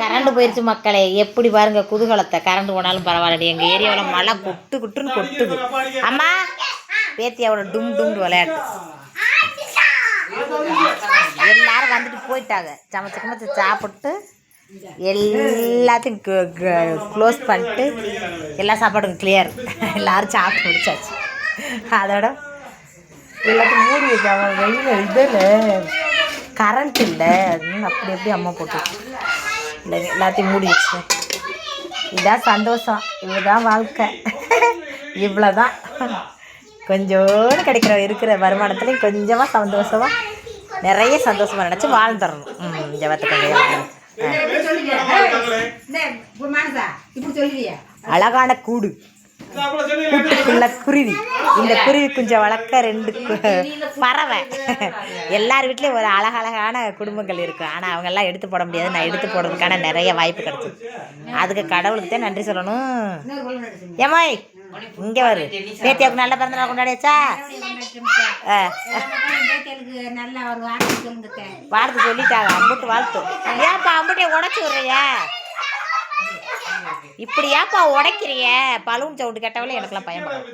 Current போயிடுச்சு மக்களே. எப்படி பாருங்க குதூகலத்தை. கரண்ட் போனாலும் பரவாயில்ல. எங்கள் ஏரியாவில் மழை குட்டுன்னு கொட்டுது. அம்மா பேத்தியாவோட டும் டும் விளையாட்டு. எல்லாரும் வந்துட்டு போயிட்டாங்க. சமைச்சு சாப்பிட்டு எல்லாத்தையும் க்ளோஸ் பண்ணிட்டு எல்லா சாப்பாடும் கிளியர். எல்லோரும் சாப்பிட்டு முடிச்சாச்சு. அதோட எல்லாத்தையும் மூடி வச்சாங்க. வெயில் இதில் கரண்ட் இல்லை. அப்படி எப்படி அம்மா போட்டு இல்லை எல்லாத்தையும் மூடி வச்சு. இதுதான் சந்தோஷம். இதுதான் வாழ்க்கை. இவ்வளோதான். கொஞ்சோடு இருக்கிற வருமானத்துலேயும் கொஞ்சமாக சந்தோஷமாக நிறைய சந்தோஷமாக நினச்சி வாழ்ந்துடணும். ஜபத்துக்கு அழகான கூடு, கூட்டுக்குள்ள குருவி. இந்த குருவி குஞ்சை வளர்க்க 2 பறவை. எல்லார் வீட்லேயும் ஒரு அழகழகான குடும்பங்கள் இருக்குது. ஆனால் அவங்கெல்லாம் எடுத்து போட முடியாது. நான் எடுத்து போடுறதுக்கான நிறைய வாய்ப்பு கிடச்சிது. அதுக்கு கடவுளுக்கு தான் நன்றி சொல்லணும். ஏமாய் இங்கே வரு. பேத்தியாவுக்கு நல்ல பிறந்த நாள் கொண்டாடியாச்சா? வாழ்த்து சொல்லிட்டாங்க. அம்புட்டு வாழ்த்து. ஏன்ப்பா அம்புட்டையை உடச்சி விட்றிய? இப்படி ஏன்ப்பா உடைக்கிறிய? பலூன் சவுண்டு கேட்டவளே எனக்குலாம் பயன்படும்.